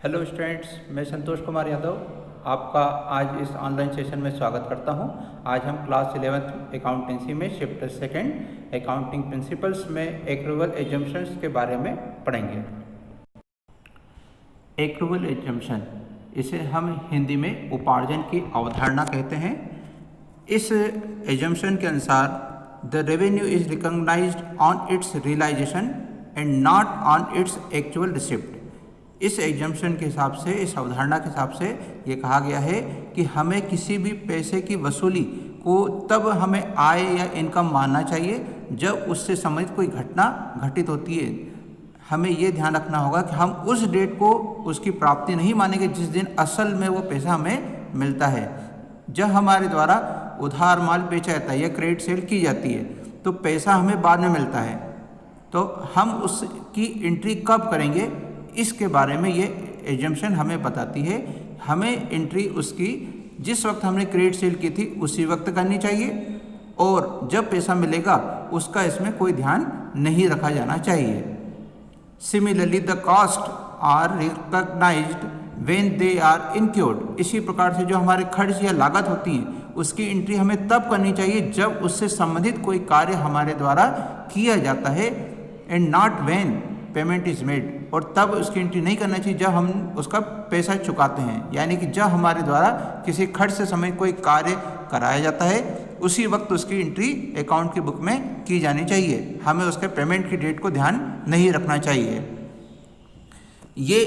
Hello students, मैं संतोष कुमार यादव आपका आज इस ऑनलाइन सेशन में स्वागत करता हूं। आज हम क्लास 11th अकाउंटेंसी में चैप्टर सेकंड अकाउंटिंग प्रिंसिपल्स में एक्रूवल एजम्पशंस के बारे में पढ़ेंगे। एक्रूवल एजम्पशन, इसे हम हिंदी में उपार्जन की अवधारणा कहते हैं। इस एजम्पशन के अनुसार the revenue is recognised on its realisation and not on its actual receipt. इस एग्जम्पशन के हिसाब से, इस अवधारणा के हिसाब से ये कहा गया है कि हमें किसी भी पैसे की वसूली को तब हमें आय या इनकम मानना चाहिए जब उससे संबंधित कोई घटना घटित होती है। हमें ये ध्यान रखना होगा कि हम उस डेट को उसकी प्राप्ति नहीं मानेंगे जिस दिन असल में वो पैसा हमें मिलता है। जब हमारे द्वारा उधार माल बेचा जाता है या क्रेडिट सेल की जाती है तो पैसा हमें बाद में मिलता है, तो हम उसकी एंट्री कब करेंगे इसके बारे में ये एजम्पशन हमें बताती है। हमें एंट्री उसकी जिस वक्त हमने क्रेडिट सेल की थी उसी वक्त करनी चाहिए और जब पैसा मिलेगा उसका इसमें कोई ध्यान नहीं रखा जाना चाहिए। Similarly the cost are recognised when they are incurred. इसी प्रकार से जो हमारे खर्च या लागत होती है उसकी एंट्री हमें तब करनी चाहिए जब उससे संबंधित कोई कार्य हमारे द्वारा किया जाता है, and not when payment is made. और तब उसकी एंट्री नहीं करना चाहिए जब हम उसका पैसा चुकाते हैं, यानी कि जब हमारे द्वारा किसी खर्च से संबंधित कोई कार्य कराया जाता है उसी वक्त उसकी एंट्री अकाउंट की बुक में की जानी चाहिए। हमें उसके पेमेंट की डेट को ध्यान नहीं रखना चाहिए। ये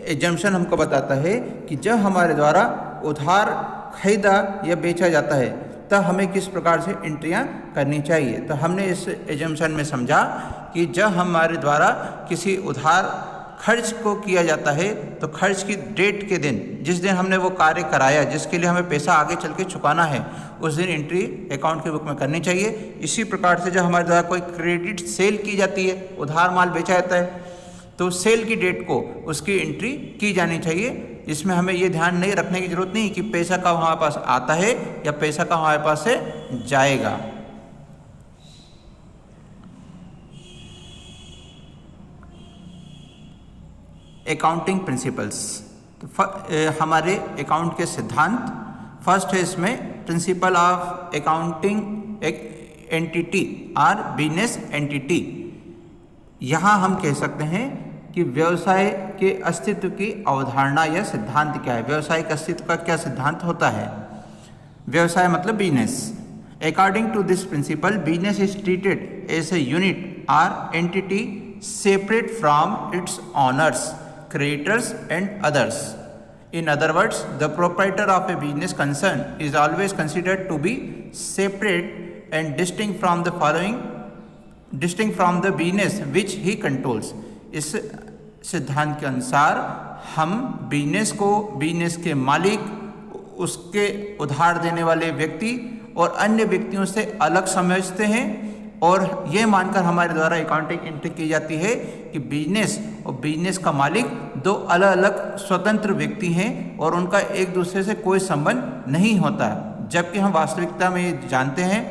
एजम्पशन हमको बताता है कि जब हमारे द्वारा उधार खरीदा या बेचा जाता है तब हमें किस प्रकार से एंट्रियां करनी चाहिए। तो हमने इस एजम्पशन में समझा कि जब हमारे द्वारा किसी उधार खर्च को किया जाता है तो खर्च की डेट के दिन, जिस दिन हमने वो कार्य कराया जिसके लिए हमें पैसा आगे चल के चुकाना है, उस दिन एंट्री अकाउंट की बुक में करनी चाहिए। इसी प्रकार से जब हमारे द्वारा कोई क्रेडिट सेल की जाती है, उधार माल बेचा जाता है, तो सेल की डेट को उसकी एंट्री की जानी चाहिए। इसमें हमें ये ध्यान नहीं रखने की जरूरत नहीं कि पैसा कब हमारे पास आता है या पैसा कब हमारे पास से जाएगा। अकाउंटिंग प्रिंसिपल्स, तो हमारे अकाउंट के सिद्धांत। फर्स्ट है इसमें प्रिंसिपल ऑफ अकाउंटिंग एंटिटी और बिजनेस एंटिटी। यहाँ हम कह सकते हैं कि व्यवसाय के अस्तित्व की अवधारणा या सिद्धांत क्या है। व्यवसाय के अस्तित्व का क्या सिद्धांत होता है। व्यवसाय मतलब business. According to this principle business is treated as a unit और entity separate from its owners, creditors and others. In other words, the proprietor of a business concern is always considered to be separate and distinct from the business which he controls. इस सिद्धांत के अनुसार हम business को business के मालिक, उसके उधार देने वाले व्यक्ति और अन्य व्यक्तियों से अलग समझते हैं और ये मानकर हमारे द्वारा अकाउंटिंग एंट्री की जाती है कि बिजनेस और बिजनेस का मालिक दो अलग अलग स्वतंत्र व्यक्ति हैं और उनका एक दूसरे से कोई संबंध नहीं होता, जबकि हम वास्तविकता में ये जानते हैं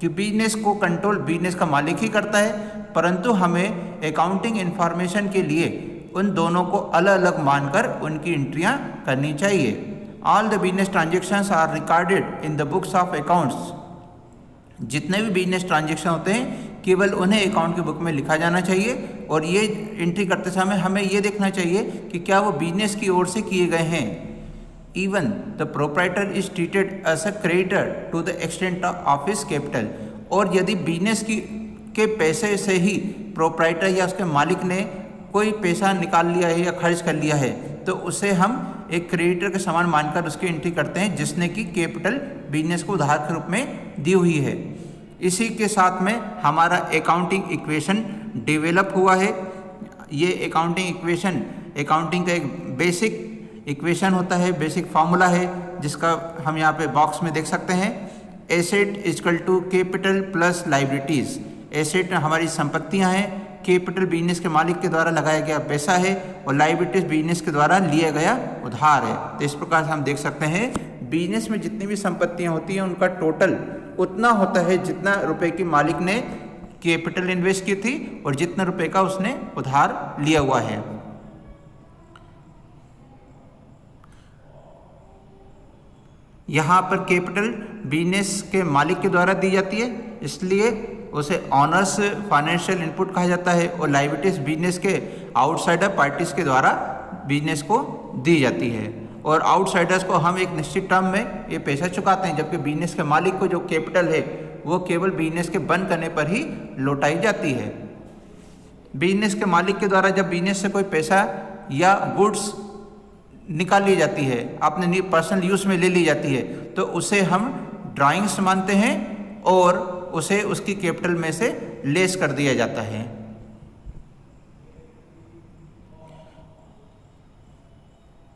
कि बिजनेस को कंट्रोल बिजनेस का मालिक ही करता है, परंतु हमें अकाउंटिंग इन्फॉर्मेशन के लिए उन दोनों को अलग अलग मानकर उनकी एंट्रियां करनी चाहिए। All the business transactions are recorded in the books of accounts. जितने भी बिजनेस ट्रांजेक्शन होते हैं केवल उन्हें अकाउंट की बुक में लिखा जाना चाहिए और ये एंट्री करते समय हमें ये देखना चाहिए कि क्या वो बिजनेस की ओर से किए गए हैं। Even the proprietor is treated as a creditor to the extent of his capital. और यदि बिजनेस के पैसे से ही प्रोप्राइटर या उसके मालिक ने कोई पैसा निकाल लिया है या खर्च कर लिया है तो उसे हम एक क्रेडिटर के समान मानकर उसकी एंट्री करते हैं जिसने कि कैपिटल बिजनेस को उधार के रूप में दी हुई है। इसी के साथ में हमारा अकाउंटिंग इक्वेशन डेवलप हुआ है। ये अकाउंटिंग इक्वेशन अकाउंटिंग का एक बेसिक इक्वेशन होता है, बेसिक फार्मूला है, जिसका हम यहाँ पे बॉक्स में देख सकते हैं। Asset equal to capital plus liabilities. Asset हमारी संपत्तियाँ हैं, कैपिटल बिजनेस के मालिक के द्वारा लगाया गया पैसा है और लायबिलिटीज बिजनेस के द्वारा लिया गया उधार है। तो इस प्रकार से हम देख सकते हैं बिजनेस में जितनी भी संपत्तियां होती हैं उनका टोटल उतना होता है जितना रुपए की मालिक ने कैपिटल इन्वेस्ट की थी और जितने रुपए का उसने उधार लिया हुआ है। यहाँ पर कैपिटल बिजनेस के मालिक के द्वारा दी जाती है, इसलिए उसे ऑनर्स फाइनेंशियल इनपुट कहा जाता है, और लायबिलिटीज बिजनेस के आउटसाइडर पार्टीज के द्वारा बिजनेस को दी जाती है, और आउटसाइडर्स को हम एक निश्चित टर्म में ये पैसा चुकाते हैं, जबकि बिजनेस के मालिक को जो कैपिटल है वो केवल बिजनेस के बंद करने पर ही लौटाई जाती है। बिजनेस के मालिक के द्वारा जब बिजनेस से कोई पैसा या गुड्स निकाल ली जाती है, अपने पर्सनल यूज़ में ले ली जाती है, तो उसे हम ड्राइंग्स मानते हैं और उसे उसकी कैपिटल में से लेस कर दिया जाता है।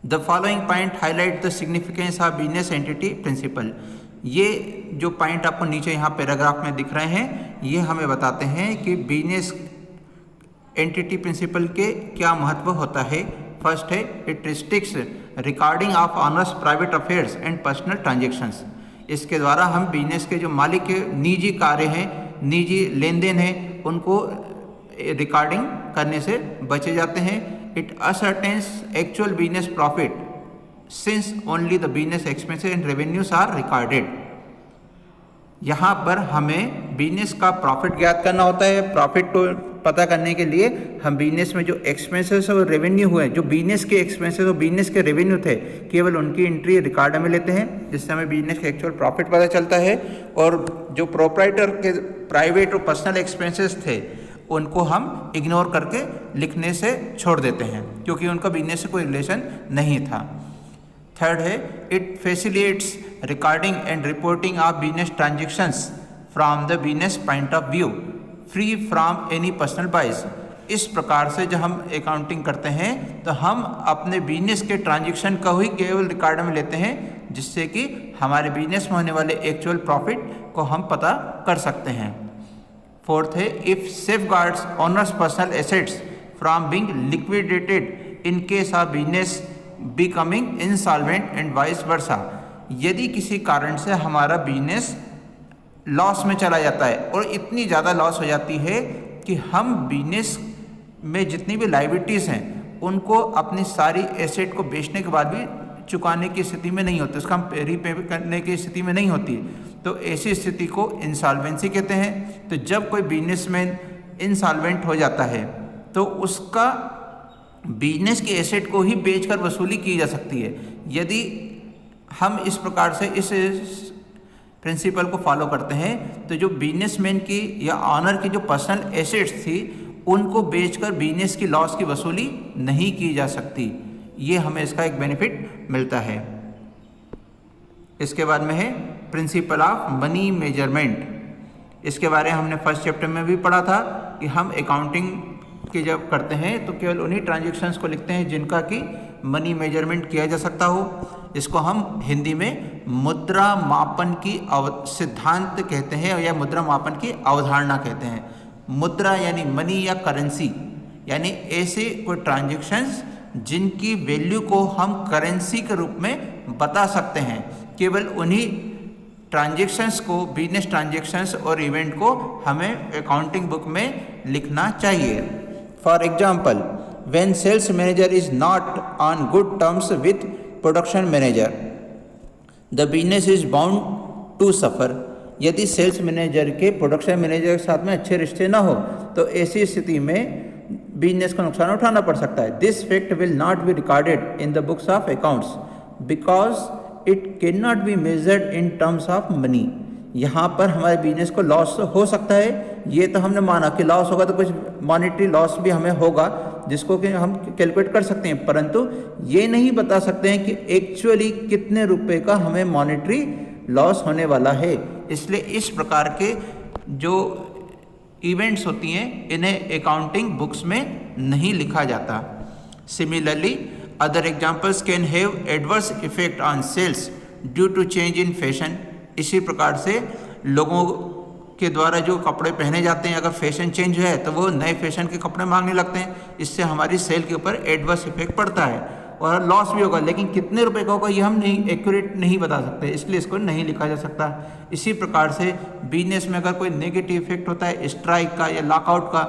The following point highlight the significance of business entity principle. ये जो पॉइंट आपको नीचे यहाँ पैराग्राफ में दिख रहे हैं, ये हमें बताते हैं कि बिजनेस एंटिटी प्रिंसिपल के क्या महत्व होता है। फर्स्ट है, it restricts recording of honours private affairs and personal transactions. इसके द्वारा हम बिजनेस के जो मालिक के निजी कार्य हैं, निजी लेन देन हैं, उनको रिकॉर्डिंग करने से बचे जाते हैं। It ascertains actual business profit since only the business expenses and revenues are recorded. यहाँ पर हमें बिजनेस का प्रॉफिट ज्ञात करना होता है। प्रॉफिट को पता करने के लिए हम बिजनेस में जो एक्सपेंसेस और रेवेन्यू हुए, जो बिजनेस के एक्सपेंसेस और बिजनेस के रेवेन्यू थे, केवल उनकी एंट्री रिकॉर्ड में लेते हैं, जिससे हमें बिजनेस का एक्चुअल प्रॉफिट पता चलता है। और जो प्रोप्राइटर के प्राइवेट और पर्सनल एक्सपेंसेस थे, उनको हम इग्नोर करके लिखने से छोड़ देते हैं, क्योंकि उनका बिजनेस से कोई रिलेशन नहीं था। थर्ड है, it facilitates recording and reporting of business transactions from the business point of view free from any personal बाइस। इस प्रकार से जब हम अकाउंटिंग करते हैं तो हम अपने बिजनेस के ट्रांजेक्शन का ही केवल रिकॉर्ड में लेते हैं, जिससे कि हमारे बिजनेस में होने वाले एक्चुअल प्रॉफिट को हम पता कर सकते हैं। फोर्थ है, if safeguards honours personal assets from being liquidated in case of business becoming insolvent and vice versa. यदि किसी कारण से हमारा बिजनेस लॉस में चला जाता है और इतनी ज़्यादा लॉस हो जाती है कि हम बिजनेस में जितनी भी लायबिलिटीज़ हैं उनको अपनी सारी एसेट को बेचने के बाद भी चुकाने की स्थिति में नहीं होते, उसका हम रीपे करने की स्थिति में नहीं होती, तो ऐसी स्थिति को इंसॉल्वेंसी कहते हैं। तो जब कोई बिजनेसमैन इंसॉल्वेंट हो जाता है तो उसका बिजनेस की एसेट को ही बेचकर वसूली की जा सकती है। यदि हम इस प्रकार से इस प्रिंसिपल को फॉलो करते हैं तो जो बिजनेसमैन की या ऑनर की जो पर्सनल एसेट्स थी उनको बेचकर बिजनेस की लॉस की वसूली नहीं की जा सकती। ये हमें इसका एक बेनिफिट मिलता है। इसके बाद में है प्रिंसिपल ऑफ मनी मेजरमेंट। इसके बारे में हमने फर्स्ट चैप्टर में भी पढ़ा था कि हम अकाउंटिंग के जब करते हैं तो केवल उन्हीं ट्रांजैक्शंस को लिखते हैं जिनका कि मनी मेजरमेंट किया जा सकता हो। इसको हम हिंदी में मुद्रा मापन की सिद्धांत कहते हैं या मुद्रा मापन की अवधारणा कहते हैं। मुद्रा यानी मनी या करेंसी, यानी ऐसे कोई ट्रांजैक्शंस जिनकी वैल्यू को हम करेंसी के रूप में बता सकते हैं। केवल उन्हीं ट्रांजैक्शंस को, बिजनेस ट्रांजैक्शंस और इवेंट को हमें अकाउंटिंग बुक में लिखना चाहिए। For example, when sales manager is not on good terms with production manager the business is bound to suffer. यदि सेल्स मैनेजर के प्रोडक्शन मैनेजर के साथ में अच्छे रिश्ते ना हो तो ऐसी स्थिति में बिजनेस को नुकसान उठाना पड़ सकता है। This fact will not be recorded in the books of accounts because it can not be measured in terms of money. यहाँ पर हमारे बिजनेस को लॉस हो सकता है, ये तो हमने माना कि लॉस होगा, तो कुछ मॉनेटरी लॉस भी हमें होगा जिसको कि हम कैलकुलेट कर सकते हैं, परंतु ये नहीं बता सकते हैं कि एक्चुअली कितने रुपए का हमें मॉनेटरी लॉस होने वाला है। इसलिए इस प्रकार के जो इवेंट्स होती हैं इन्हें अकाउंटिंग बुक्स में नहीं लिखा जाता। Similarly other examples can have adverse effect on sales due to change in fashion. इसी प्रकार से लोगों के द्वारा जो कपड़े पहने जाते हैं, अगर फैशन चेंज है तो वो नए फैशन के कपड़े मांगने लगते हैं, इससे हमारी सेल के ऊपर एडवर्स इफेक्ट पड़ता है और लॉस भी होगा, लेकिन कितने रुपए का होगा ये हम नहीं एक्यूरेट नहीं बता सकते, इसलिए इसको नहीं लिखा जा सकता। इसी प्रकार से बिजनेस में अगर कोई नेगेटिव इफेक्ट होता है स्ट्राइक का या लॉकआउट का,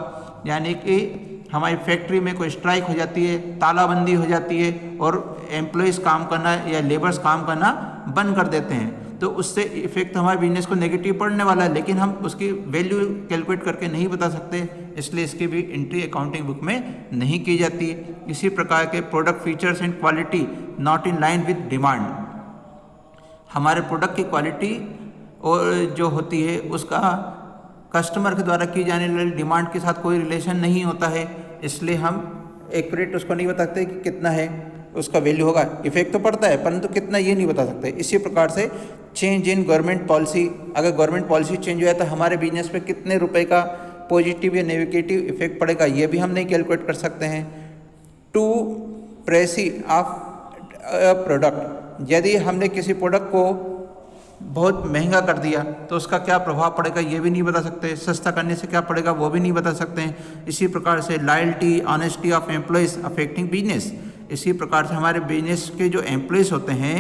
यानी कि हमारी फैक्ट्री में कोई स्ट्राइक हो जाती है, तालाबंदी हो जाती है और एम्प्लॉयज़ काम करना या लेबर्स काम करना बंद कर देते हैं, तो उससे इफेक्ट हमारे बिजनेस को नेगेटिव पड़ने वाला है, लेकिन हम उसकी वैल्यू कैलकुलेट करके नहीं बता सकते, इसलिए इसकी भी एंट्री अकाउंटिंग बुक में नहीं की जाती है। इसी प्रकार के product features and quality not in line with demand, हमारे प्रोडक्ट की क्वालिटी और जो होती है उसका कस्टमर के द्वारा की जाने वाली डिमांड के साथ कोई रिलेशन नहीं होता है, इसलिए हम एक्यूरेट उसको नहीं बता सकते कि कितना है उसका वैल्यू होगा। इफेक्ट तो पड़ता है परंतु कितना ये नहीं बता सकते। इसी प्रकार से चेंज इन गवर्नमेंट पॉलिसी, अगर गवर्नमेंट पॉलिसी चेंज हो जाए तो हमारे बिजनेस पे कितने रुपए का पॉजिटिव या नेगेटिव इफेक्ट पड़ेगा, ये भी हम नहीं कैलकुलेट कर सकते हैं। टू प्रेसी ऑफ प्रोडक्ट, यदि हमने किसी प्रोडक्ट को बहुत महंगा कर दिया तो उसका क्या प्रभाव पड़ेगा ये भी नहीं बता सकते, सस्ता करने से क्या पड़ेगा वो भी नहीं बता सकते हैं। इसी प्रकार से loyalty honesty of employees affecting business, इसी प्रकार से हमारे बिजनेस के जो एम्प्लॉयज़ होते हैं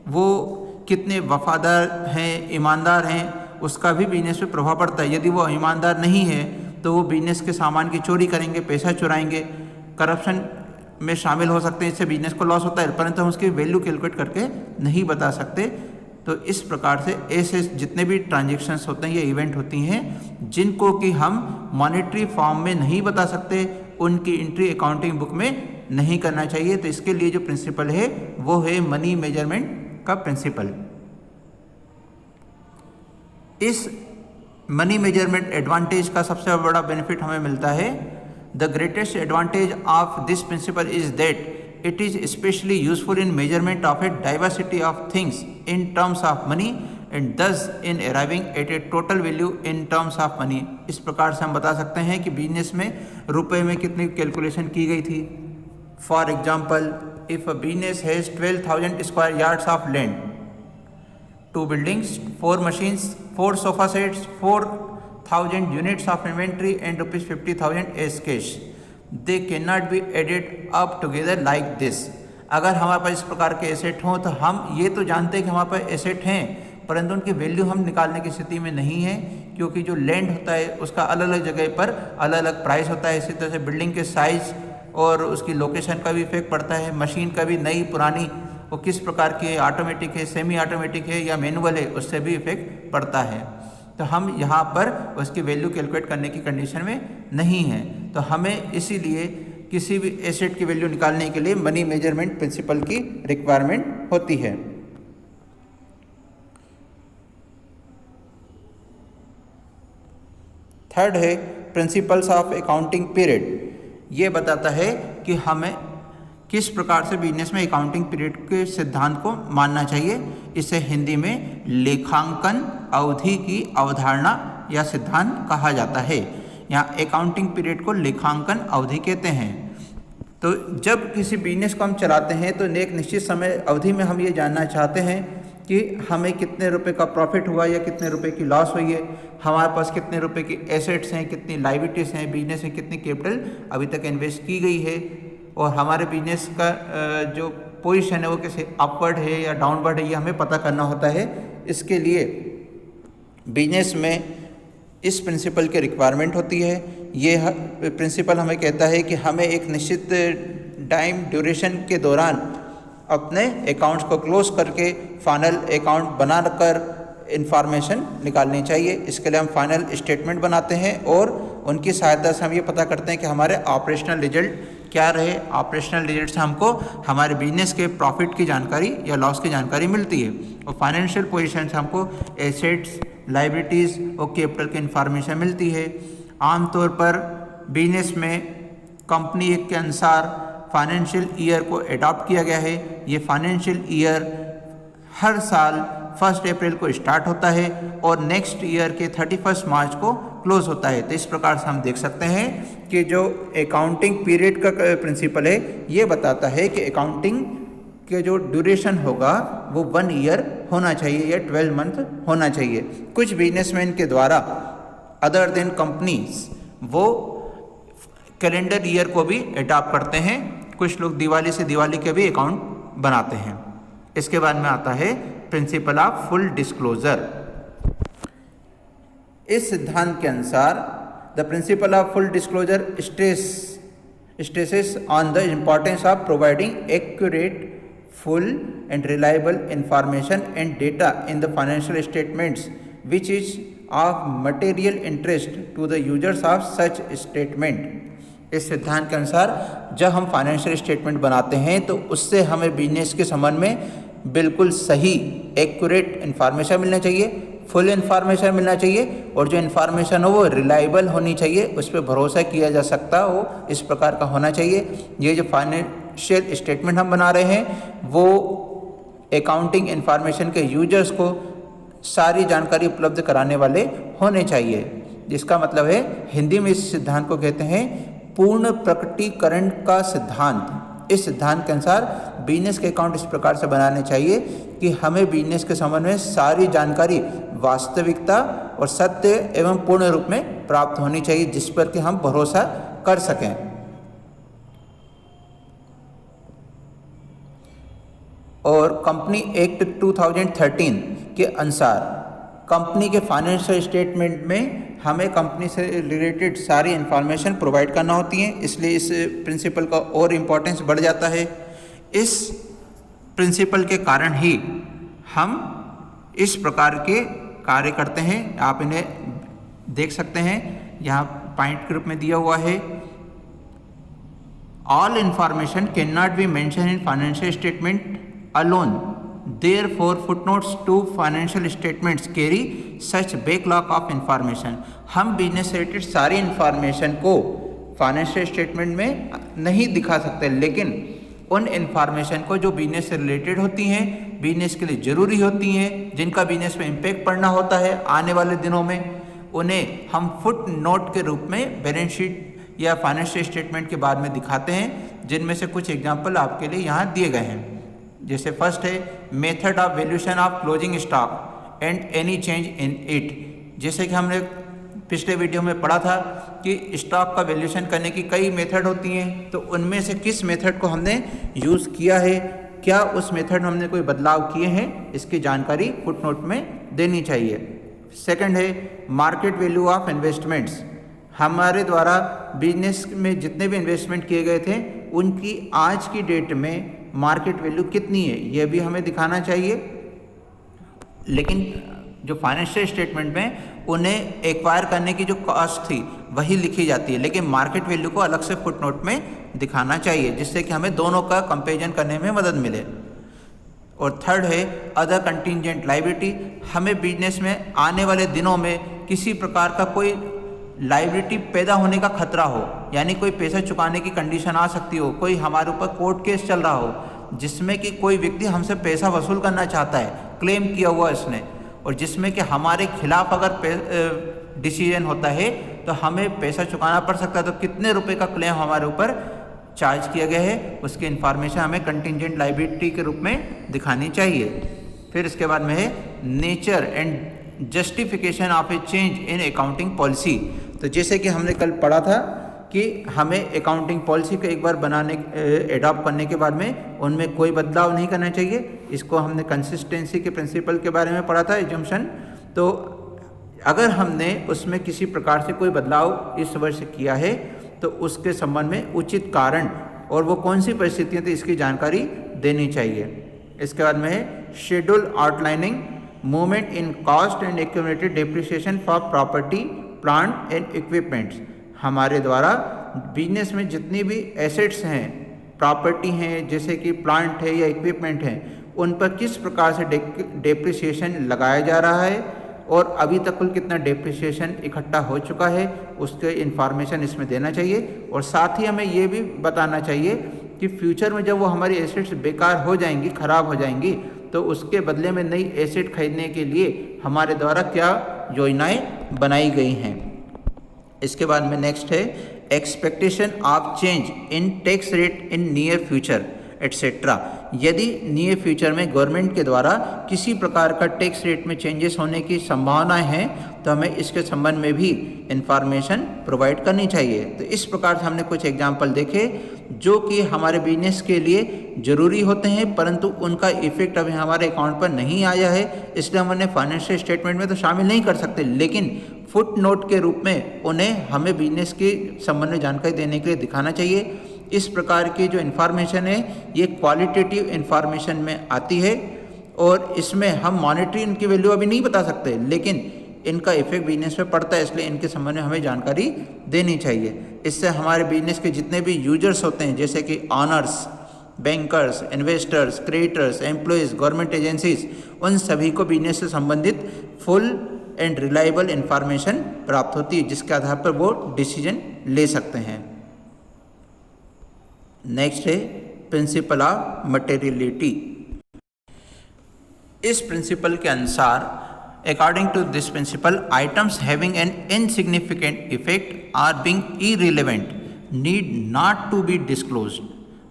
वो कितने वफादार हैं, ईमानदार हैं, उसका भी बिजनेस पे प्रभाव पड़ता है। यदि वो ईमानदार नहीं है तो वो बिजनेस के सामान की चोरी करेंगे, पैसा चुराएंगे, करप्शन में शामिल हो सकते हैं, इससे बिजनेस को लॉस होता है, परंतु हम उसकी वैल्यू कैलकुलेट करके नहीं बता सकते। तो इस प्रकार से ऐसे जितने भी ट्रांजैक्शंस होते हैं ये इवेंट होती हैं जिनको कि हम मॉनेटरी फॉर्म में नहीं बता सकते, उनकी एंट्री अकाउंटिंग बुक में नहीं करना चाहिए। तो इसके लिए जो प्रिंसिपल है वो है मनी मेजरमेंट का प्रिंसिपल। इस मनी मेजरमेंट एडवांटेज का सबसे बड़ा बेनिफिट हमें मिलता है। The greatest advantage of this principle is that it is especially useful in measurement of a diversity of things in terms of money and thus in arriving at a total value in terms of money। इस प्रकार से हम बता सकते हैं कि business में रुपए में कितनी कैलकुलेशन की गई थी। For example, if a business has 12,000 square yards of land, 2 buildings, 4 machines, 4 sofa sets, 4,000 units of inventory and rupees 50,000 as cash, they cannot be added up together like this। अगर हमारे पास इस प्रकार के एसेट हों तो हम ये तो जानते हैं कि हमारे पास एसेट हैं, परंतु उनकी वैल्यू हम निकालने की स्थिति में नहीं है, क्योंकि जो लैंड होता है उसका अलग अलग जगह पर अलग अलग प्राइस होता है। इसी तरह से बिल्डिंग के साइज और उसकी लोकेशन का भी इफेक्ट पड़ता है, मशीन का भी नई पुरानी वो किस प्रकार की है, ऑटोमेटिक है, सेमी ऑटोमेटिक है या मैनुअल है, उससे भी इफेक्ट पड़ता है। तो हम यहाँ पर उसकी वैल्यू कैलकुलेट करने की कंडीशन में नहीं है। तो हमें इसीलिए किसी भी एसेट की वैल्यू निकालने के लिए मनी मेजरमेंट प्रिंसिपल की रिक्वायरमेंट होती है। थर्ड है प्रिंसिपल्स ऑफ अकाउंटिंग पीरियड। ये बताता है कि हमें किस प्रकार से बिजनेस में अकाउंटिंग पीरियड के सिद्धांत को मानना चाहिए। इसे हिंदी में लेखांकन अवधि की अवधारणा या सिद्धांत कहा जाता है। यहाँ अकाउंटिंग पीरियड को लेखांकन अवधि कहते हैं। तो जब किसी बिजनेस को हम चलाते हैं तो एक निश्चित समय अवधि में हम ये जानना चाहते हैं कि हमें कितने रुपए का प्रॉफिट हुआ या कितने रुपए की लॉस हुई है, हमारे पास कितने रुपए की एसेट्स हैं, कितनी लायबिलिटीज़ हैं, बिजनेस में कितनी कैपिटल अभी तक इन्वेस्ट की गई है, और हमारे बिजनेस का जो पोजीशन है वो कैसे अपवर्ड है या डाउनवर्ड है, ये हमें पता करना होता है। इसके लिए बिजनेस में इस प्रिंसिपल की रिक्वायरमेंट होती है। ये प्रिंसिपल हमें कहता है कि हमें एक निश्चित टाइम ड्यूरेशन के दौरान अपने अकाउंट्स को क्लोज करके फाइनल अकाउंट बनाकर इंफॉर्मेशन निकालनी चाहिए। इसके लिए हम फाइनल स्टेटमेंट बनाते हैं और उनकी सहायता से हम ये पता करते हैं कि हमारे ऑपरेशनल रिजल्ट क्या रहे। ऑपरेशनल रिजल्ट से हमको हमारे बिजनेस के प्रॉफिट की जानकारी या लॉस की जानकारी मिलती है, और फाइनेंशियल पोजीशन से हमको एसेट्स, लायबिलिटीज़ और कैपिटल की इंफॉर्मेशन मिलती है। आमतौर पर बिजनेस में कंपनी एक्ट के अनुसार फाइनेंशियल ईयर को एडॉप्ट किया गया है। ये फाइनेंशियल ईयर हर साल 1 अप्रैल को स्टार्ट होता है और नेक्स्ट ईयर के 31 मार्च को क्लोज होता है। तो इस प्रकार से हम देख सकते हैं कि जो अकाउंटिंग पीरियड का प्रिंसिपल है ये बताता है कि अकाउंटिंग के जो ड्यूरेशन होगा वो 1 ईयर होना चाहिए या 12 मंथ होना चाहिए। कुछ बिजनेसमैन के द्वारा अदर देन कंपनीज वो कैलेंडर ईयर को भी अडॉप्ट करते हैं। कुछ लोग दिवाली से दिवाली के भी अकाउंट बनाते हैं। इसके बाद में आता है प्रिंसिपल ऑफ फुल डिस्क्लोजर। इस सिद्धांत के अनुसार the principle of full disclosure stress stresses on the importance of providing accurate, full and reliable information and data in the financial statements, which is of material interest to the users of such statement. इस सिद्धांत के अनुसार जब हम financial statement बनाते हैं तो उससे हमें बिजनेस के संबंध में बिल्कुल सही एक्यूरेट इन्फॉर्मेशन मिलना चाहिए, फुल इन्फॉर्मेशन मिलना चाहिए और जो इन्फॉर्मेशन हो वो रिलायबल होनी चाहिए, उस पर भरोसा किया जा सकता हो, इस प्रकार का होना चाहिए। ये जो फाइनेंशियल स्टेटमेंट हम बना रहे हैं वो अकाउंटिंग इन्फॉर्मेशन के यूजर्स को सारी जानकारी उपलब्ध कराने वाले होने चाहिए, जिसका मतलब है हिंदी में इस सिद्धांत को कहते हैं पूर्ण प्रकटीकरण का सिद्धांत। इस सिद्धांत के अनुसार बिजनेस के अकाउंट इस प्रकार से बनाने चाहिए कि हमें बिजनेस के संबंध में सारी जानकारी वास्तविकता और सत्य एवं पूर्ण रूप में प्राप्त होनी चाहिए, जिस पर कि हम भरोसा कर सकें। और कंपनी एक्ट 2013 के अनुसार कंपनी के फाइनेंशियल स्टेटमेंट में हमें कंपनी से रिलेटेड सारी इन्फॉर्मेशन प्रोवाइड करना होती है, इसलिए इस प्रिंसिपल का और इम्पोर्टेंस बढ़ जाता है। इस प्रिंसिपल के कारण ही हम इस प्रकार के कार्य करते हैं। आप इन्हें देख सकते हैं, यहाँ पॉइंट के रूप में दिया हुआ है। All information can not be mention in financial statement alone. Therefore, footnotes to financial statements carry such backlog of information. हम बिजनेस से रिलेटेड सारी इन्फॉर्मेशन को फाइनेंशियल स्टेटमेंट में नहीं दिखा सकते, लेकिन उन इन्फॉर्मेशन को जो बिजनेस से रिलेटेड होती हैं, बिजनेस के लिए ज़रूरी होती हैं, जिनका बिजनेस में इम्पैक्ट पड़ना होता है आने वाले दिनों में, उन्हें हम फुट नोट के रूप में बैलेंस शीट या फाइनेंशियल स्टेटमेंट के बाद में दिखाते हैं, जिनमें से कुछ एग्जाम्पल आपके लिए यहाँ दिए गए हैं। जैसे फर्स्ट है method of valuation of closing stock and any change in it. जैसे कि हमने पिछले वीडियो में पढ़ा था कि स्टॉक का वैल्यूएशन करने की कई मेथड होती हैं, तो उनमें से किस मेथड को हमने यूज़ किया है, क्या उस मेथड में हमने कोई बदलाव किए हैं, इसकी जानकारी फुटनोट में देनी चाहिए। सेकंड है मार्केट वैल्यू ऑफ इन्वेस्टमेंट्स। हमारे द्वारा बिजनेस में जितने भी इन्वेस्टमेंट किए गए थे उनकी आज की डेट में मार्केट वैल्यू कितनी है, यह भी हमें दिखाना चाहिए। लेकिन जो फाइनेंशियल स्टेटमेंट में उन्हें एक्वायर करने की जो कॉस्ट थी वही लिखी जाती है, लेकिन मार्केट वैल्यू को अलग से फुटनोट में दिखाना चाहिए, जिससे कि हमें दोनों का कंपेरिजन करने में मदद मिले। और थर्ड है अदर कंटिंजेंट लायबिलिटी। हमें बिजनेस में आने वाले दिनों में किसी प्रकार का कोई लायबिलिटी पैदा होने का खतरा हो, यानी कोई पैसा चुकाने की कंडीशन आ सकती हो, कोई हमारे ऊपर कोर्ट केस चल रहा हो जिसमें कि कोई व्यक्ति हमसे पैसा वसूल करना चाहता है, क्लेम किया हुआ इसने, और जिसमें कि हमारे खिलाफ अगर डिसीजन होता है तो हमें पैसा चुकाना पड़ सकता है। तो कितने रुपए का क्लेम हमारे ऊपर चार्ज किया गया है, उसकी इन्फॉर्मेशन हमें कंटिंजेंट लायबिलिटी के रूप में दिखानी चाहिए। फिर इसके बाद में है nature and justification of A change in accounting policy. तो जैसे कि हमने कल पढ़ा था कि हमें अकाउंटिंग पॉलिसी को एक बार एडॉप्ट करने के बाद में उनमें कोई बदलाव नहीं करना चाहिए। इसको हमने कंसिस्टेंसी के प्रिंसिपल के बारे में पढ़ा था, एजम्पशन। तो अगर हमने उसमें किसी प्रकार से कोई बदलाव इस वर्ष किया है तो उसके संबंध में उचित कारण और वो कौन सी परिस्थितियाँ थी इसकी जानकारी देनी चाहिए। इसके बाद में है schedule outlining movement in cost and accumulated depreciation for property plant and equipments. हमारे द्वारा बिजनेस में जितनी भी एसेट्स हैं, प्रॉपर्टी हैं, जैसे कि प्लांट है या इक्विपमेंट हैं, उन पर किस प्रकार से डेप्रिसिएशन लगाया जा रहा है और अभी तक कुल कितना डेप्रिसिएशन इकट्ठा हो चुका है, उसके इन्फॉर्मेशन इसमें देना चाहिए। और साथ ही हमें ये भी बताना चाहिए कि फ्यूचर में जब वो हमारी एसेट्स बेकार हो जाएंगी, ख़राब हो जाएंगी, तो उसके बदले में नई एसेट खरीदने के लिए हमारे द्वारा क्या योजनाएं बनाई गई हैं। इसके बाद में नेक्स्ट है expectation of change in tax rate in near future etcetera. यदि नियर फ्यूचर में गवर्नमेंट के द्वारा किसी प्रकार का टैक्स रेट में चेंजेस होने की संभावनाएं हैं तो हमें इसके संबंध में भी इंफॉर्मेशन प्रोवाइड करनी चाहिए। तो इस प्रकार से हमने कुछ एग्जाम्पल देखे जो कि हमारे बिजनेस के लिए ज़रूरी होते हैं, परंतु उनका इफेक्ट अभी हमारे अकाउंट पर नहीं आया है, इसलिए हम उन्हें फाइनेंशियल स्टेटमेंट में तो शामिल नहीं कर सकते, लेकिन फुट नोट के रूप में उन्हें हमें बिजनेस के संबंध में जानकारी देने के लिए दिखाना चाहिए। इस प्रकार की जो इन्फॉर्मेशन है ये क्वालिटेटिव इन्फॉर्मेशन में आती है और इसमें हम मॉनेटरी इनकी वैल्यू अभी नहीं बता सकते, लेकिन इनका इफेक्ट बिजनेस पे पड़ता है, इसलिए इनके संबंध में हमें जानकारी देनी चाहिए। इससे हमारे बिजनेस के जितने भी यूजर्स होते हैं जैसे कि honours, bankers, investors, creators, employees, government agencies, उन सभी को बिजनेस से संबंधित फुल एंड रिलायबल इंफॉर्मेशन प्राप्त होती है, जिसके आधार पर वो डिसीजन ले सकते हैं। नेक्स्ट है प्रिंसिपल ऑफ मटेरियलिटी। इस प्रिंसिपल के अनुसार, according to this principle, items having an insignificant effect are being irrelevant need not to be disclosed,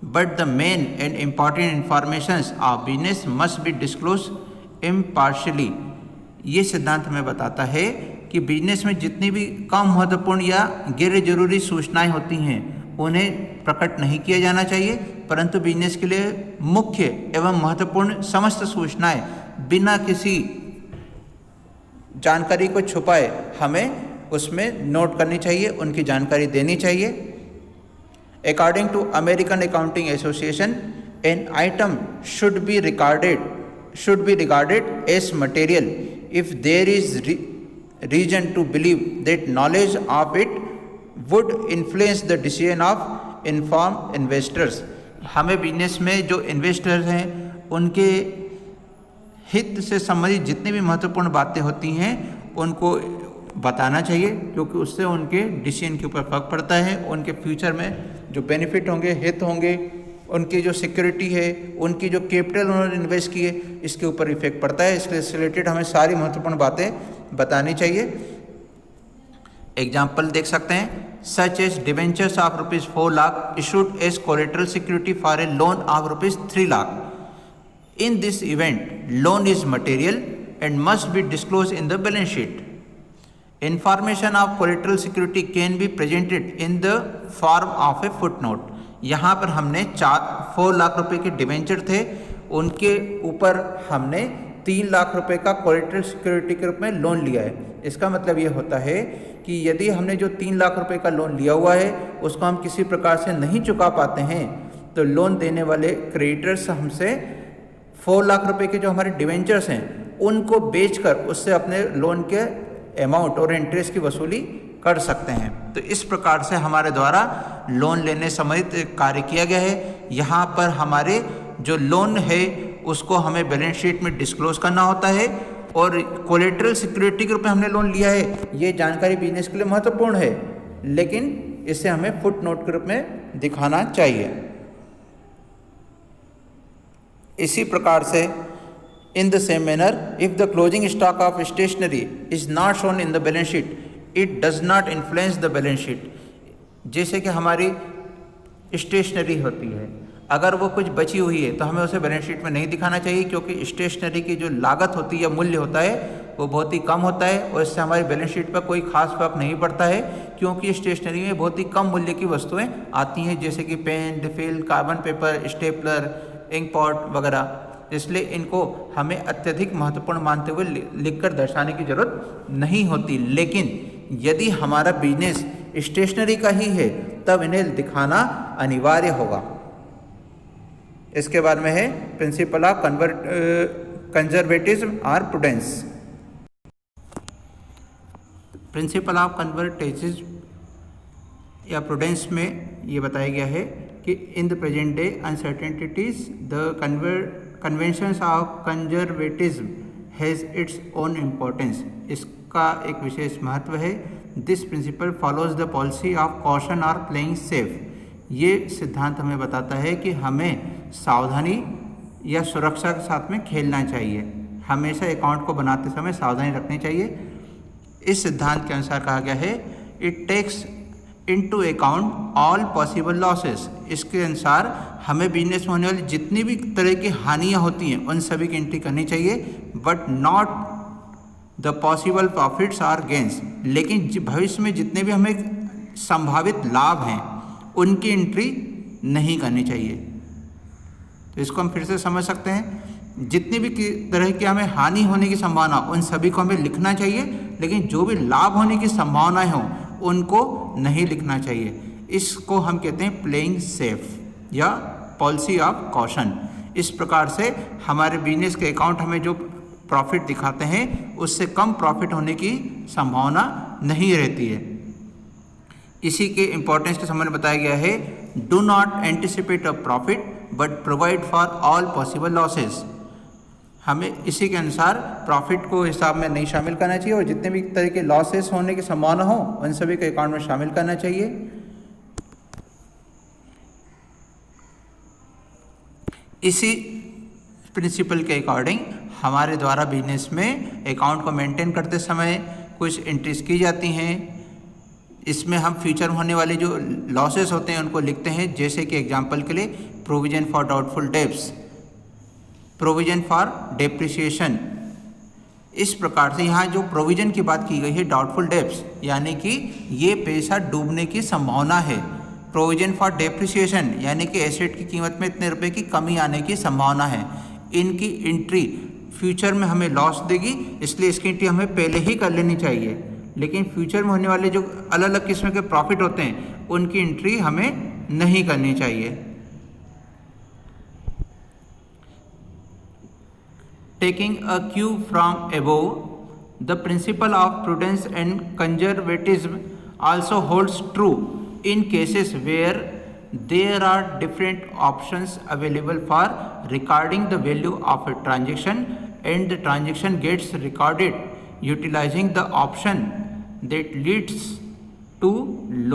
but the main and important informations of business must be disclose impartially. ये सिद्धांत हमें बताता है कि business में जितनी भी कम महत्वपूर्ण या गैर जरूरी सूचनाएं होती हैं उन्हें प्रकट नहीं किया जाना चाहिए, परंतु बिजनेस के लिए मुख्य एवं महत्वपूर्ण समस्त सूचनाएं बिना किसी जानकारी को छुपाए हमें उसमें नोट करनी चाहिए, उनकी जानकारी देनी चाहिए। According to American Accounting Association, an item should be regarded as material if there is reason to believe that knowledge of it would influence the decision of informed investors। हमें बिजनेस में जो investors हैं उनके हित से संबंधित जितनी भी महत्वपूर्ण बातें होती हैं उनको बताना चाहिए, क्योंकि उससे उनके डिसीजन के ऊपर फर्क पड़ता है। उनके फ्यूचर में जो बेनिफिट होंगे, हित होंगे, उनकी जो सिक्योरिटी है, उनकी जो कैपिटल उन्होंने इन्वेस्ट की है, इसके ऊपर इफेक्ट पड़ता है। इसके रिलेटेड हमें सारी महत्वपूर्ण बातें बतानी चाहिए। एग्जाम्पल देख सकते हैं, such as debentures of ₹4 lakh issued as collateral security for a loan of ₹3 lakh. In this event loan is material and must be disclose in the balance sheet. Information of collateral security can be presented in the form of a footnote. यहाँ पर हमने 4 लाख रुपए के debenture थे, उनके ऊपर हमने 3 लाख रुपए का कोलेटरल सिक्योरिटी के रूप में लोन लिया है। इसका मतलब ये होता है कि यदि हमने जो 3 लाख रुपए का लोन लिया हुआ है उसको हम किसी प्रकार से नहीं चुका पाते हैं तो लोन देने वाले क्रेडिटर्स हमसे 4 लाख रुपए के जो हमारे डिवेंचर्स हैं उनको बेचकर उससे अपने लोन के अमाउंट और इंटरेस्ट की वसूली कर सकते हैं। तो इस प्रकार से हमारे द्वारा लोन लेने संबंधित कार्य किया गया है। यहाँ पर हमारे जो लोन है उसको हमें बैलेंस शीट में डिस्क्लोज करना होता है और कोलेटरल सिक्योरिटी के रूप में हमने लोन लिया है, ये जानकारी बिजनेस के लिए महत्वपूर्ण है, लेकिन इसे हमें फुट नोट के रूप में दिखाना चाहिए। इसी प्रकार से in the same manner, if the closing stock of stationery is not shown in the balance sheet, it does not influence the balance sheet. जैसे कि हमारी स्टेशनरी होती है, अगर वो कुछ बची हुई है तो हमें उसे बैलेंस शीट में नहीं दिखाना चाहिए, क्योंकि स्टेशनरी की जो लागत होती है या मूल्य होता है वो बहुत ही कम होता है और इससे हमारी बैलेंस शीट पर कोई खास फर्क नहीं पड़ता है, क्योंकि स्टेशनरी में बहुत ही कम मूल्य की वस्तुएं आती हैं, जैसे कि pen, refill, carbon paper, stapler, ink pot वगैरह। इसलिए इनको हमें अत्यधिक महत्वपूर्ण मानते हुए लिखकर दर्शाने की जरूरत नहीं होती। लेकिन यदि हमारा बिजनेस स्टेशनरी का ही है तब इन्हें दिखाना अनिवार्य होगा। इसके बाद में है प्रिंसिपल ऑफ कंजर्वेटिज्म और प्रूडेंस। प्रिंसिपल ऑफ कंजर्वेटिज्म या प्रूडेंस में ये बताया गया है कि in the present day uncertainties the conventions of conservatism has its own importance. इसका एक विशेष महत्व है। This principle follows the policy of caution और प्लेइंग सेफ। ये सिद्धांत हमें बताता है कि हमें सावधानी या सुरक्षा के साथ में खेलना चाहिए, हमेशा अकाउंट को बनाते समय सावधानी रखनी चाहिए। इस सिद्धांत के अनुसार कहा गया है, it takes into account all possible losses. इसके अनुसार हमें बिजनेस में होने वाली जितनी भी तरह की हानियाँ होती हैं उन सभी की एंट्री करनी चाहिए, but not the possible profits or gains. लेकिन भविष्य में जितने भी हमें संभावित लाभ हैं उनकी एंट्री नहीं करनी चाहिए। तो इसको हम फिर से समझ सकते हैं, जितनी भी तरह की हमें हानि होने की संभावना उन सभी को हमें लिखना चाहिए, लेकिन जो भी लाभ होने की संभावनाएं हों उनको नहीं लिखना चाहिए। इसको हम कहते हैं प्लेइंग सेफ या पॉलिसी ऑफ कॉशन। इस प्रकार से हमारे बिजनेस के अकाउंट हमें जो प्रॉफिट दिखाते हैं उससे कम प्रॉफिट होने की संभावना नहीं रहती है। इसी के इम्पोर्टेंस के संबंध में बताया गया है, do not anticipate a profit but provide for all possible losses. हमें इसी के अनुसार प्रॉफिट को हिसाब में नहीं शामिल करना चाहिए और जितने भी तरह के लॉसेस होने की संभावना हो उन सभी के अकाउंट में शामिल करना चाहिए। इसी प्रिंसिपल के अकॉर्डिंग हमारे द्वारा बिजनेस में अकाउंट को मेंटेन करते समय कुछ एंट्रीज की जाती हैं। इसमें हम फ्यूचर में होने वाले जो लॉसेस होते हैं उनको लिखते हैं, जैसे कि एग्जांपल के लिए provision for doubtful debts, provision for depreciation. इस प्रकार से यहाँ जो प्रोविजन की बात की गई है डाउटफुल डेब्ट्स, यानी कि ये पैसा डूबने की संभावना है। प्रोविजन फॉर डेप्रिसिएशन यानी कि एसेट की कीमत में इतने रुपए की कमी आने की संभावना है। इनकी एंट्री फ्यूचर में हमें लॉस देगी, इसलिए इसकी एंट्री हमें पहले ही कर लेनी चाहिए। लेकिन फ्यूचर में होने वाले जो अलग अलग किस्म के प्रॉफिट होते हैं उनकी एंट्री हमें नहीं करनी चाहिए। Taking a Q from above, the principle of prudence and conservatism also holds true in cases where there are different options available for recording the value of a transaction and the transaction gets recorded utilizing the option that leads to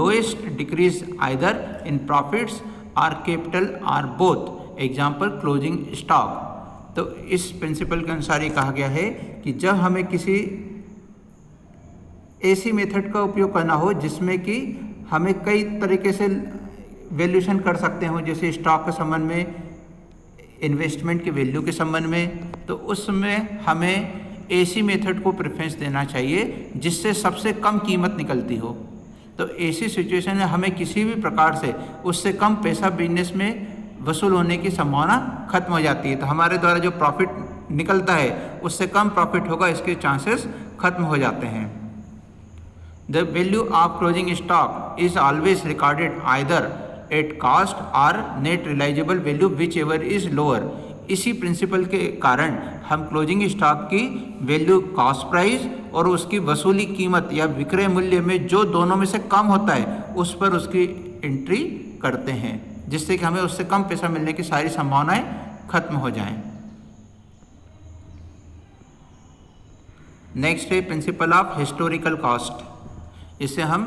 lowest decrease either in profits or capital or both, example closing stock। तो इस principle के अनुसार ये कहा गया है कि जब हमें किसी ऐसी मेथड का उपयोग करना हो जिसमें कि हमें कई तरीके से वैल्यूएशन कर सकते हो, जैसे स्टॉक के संबंध में, इन्वेस्टमेंट के वैल्यू के संबंध में, तो उसमें हमें ऐसी मेथड को प्रेफरेंस देना चाहिए जिससे सबसे कम कीमत निकलती हो। तो ऐसी सिचुएशन में हमें किसी भी प्रकार से उससे कम पैसा बिजनेस में वसूल होने की संभावना खत्म हो जाती है। तो हमारे द्वारा जो प्रॉफिट निकलता है उससे कम प्रॉफिट होगा, इसके चांसेस खत्म हो जाते हैं। The value of closing stock is always recorded either at cost or net realizable value, whichever is lower। इसी प्रिंसिपल के कारण हम क्लोजिंग स्टॉक की वैल्यू कॉस्ट प्राइस और उसकी वसूली कीमत या विक्रय मूल्य में जो दोनों में से कम होता है उस पर उसकी एंट्री करते हैं, जिससे कि हमें उससे कम पैसा मिलने की सारी संभावनाएं खत्म हो जाएं। नेक्स्ट है प्रिंसिपल ऑफ हिस्टोरिकल कॉस्ट। इसे हम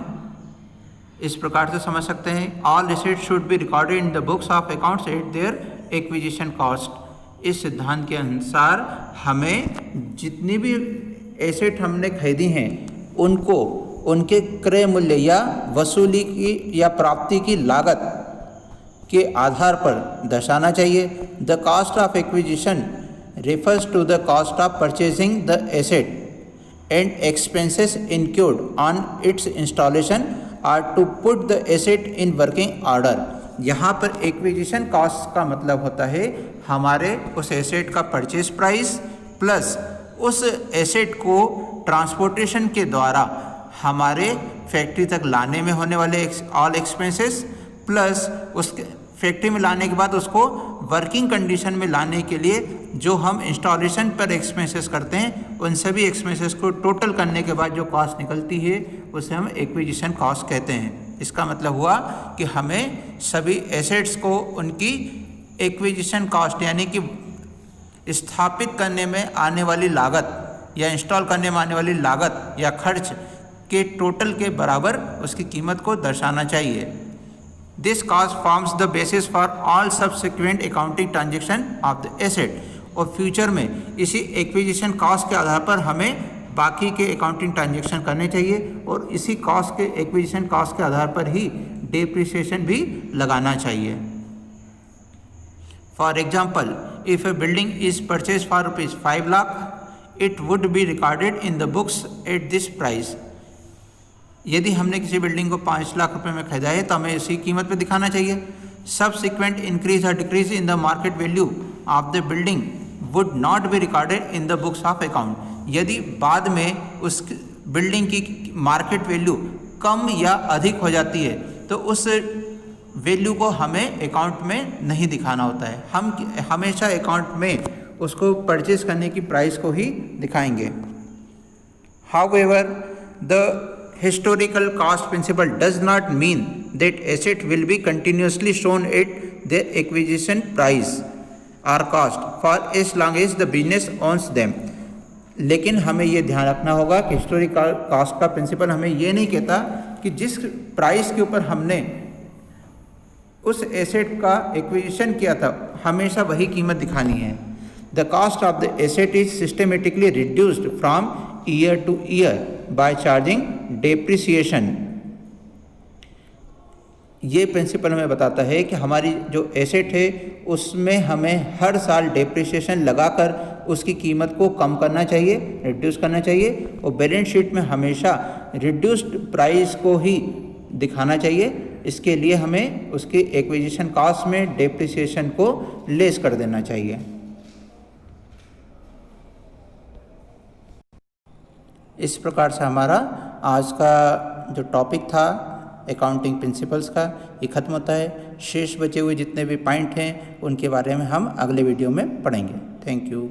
इस प्रकार से समझ सकते हैं, all asset should be recorded in the books of accounts at there acquisition cost. इस सिद्धांत के अनुसार हमें जितनी भी एसेट हमने खरीदी हैं उनको उनके क्रय मूल्य या वसूली की या प्राप्ति की लागत के आधार पर दर्शाना चाहिए। The cost of acquisition refers to the cost of purchasing the asset and expenses incurred on its installation or to put the asset in working order। यहाँ पर एक्विजिशन कॉस्ट का मतलब होता है हमारे उस एसेट का परचेज प्राइस प्लस उस एसेट को ट्रांसपोर्टेशन के द्वारा हमारे फैक्ट्री तक लाने में होने वाले ऑल एक्सपेंसेस प्लस उस फैक्ट्री में लाने के बाद उसको वर्किंग कंडीशन में लाने के लिए जो हम इंस्टॉलेशन पर एक्सपेंसेस करते हैं उन सभी एक्सपेंसेस को टोटल करने के बाद जो कॉस्ट निकलती है उसे हम एक्विजिशन कॉस्ट कहते हैं। इसका मतलब हुआ कि हमें सभी एसेट्स को उनकी एक्विजिशन कॉस्ट यानी कि स्थापित करने में आने वाली लागत या इंस्टॉल करने में आने वाली लागत या खर्च के टोटल के बराबर उसकी कीमत को दर्शाना चाहिए। This cost forms the basis for all subsequent accounting transaction of the asset। और फ्यूचर में इसी एक्विजिशन कॉस्ट के आधार पर हमें बाकी के अकाउंटिंग ट्रांजैक्शन करने चाहिए और इसी कॉस्ट के एक्विजिशन कॉस्ट के आधार पर ही डेप्रिसिएशन भी लगाना चाहिए। For example, if A building is purchase for ₹5 lakh, it would be recorded in the books at this price. यदि हमने किसी बिल्डिंग को 5 लाख रुपए में खरीदा है तो हमें इसी कीमत पे दिखाना चाहिए। सब्सिक्वेंट इंक्रीज और decrease in the market value of the building would not be recorded in the books of account. यदि बाद में उस बिल्डिंग की मार्केट वैल्यू कम या अधिक हो जाती है तो उस वैल्यू को हमें अकाउंट में नहीं दिखाना होता है। हम हमेशा अकाउंट में उसको परचेज करने की प्राइस को ही दिखाएंगे। However the historical cost principle does not mean that asset will be continuously shown at their acquisition price or cost for as long as the business owns them। लेकिन हमें ये ध्यान रखना होगा कि हिस्टोरिकल कॉस्ट का प्रिंसिपल हमें ये नहीं कहता कि जिस प्राइस के ऊपर हमने उस एसेट का एक्विजिशन किया था हमेशा वही कीमत दिखानी है। The cost of the asset is systematically reduced from year to year by charging depreciation. ये प्रिंसिपल हमें बताता है कि हमारी जो एसेट है उसमें हमें हर साल डेप्रिसिएशन लगाकर उसकी कीमत को कम करना चाहिए, रिड्यूस करना चाहिए, और बैलेंस शीट में हमेशा रिड्यूस्ड प्राइस को ही दिखाना चाहिए। इसके लिए हमें उसके एक्विजिशन कॉस्ट में डेप्रिसिएशन को लेस कर देना चाहिए। इस प्रकार से हमारा आज का जो टॉपिक था अकाउंटिंग प्रिंसिपल्स का ये ख़त्म होता है। शेष बचे हुए जितने भी पॉइंट हैं उनके बारे में हम अगले वीडियो में पढ़ेंगे। Thank you.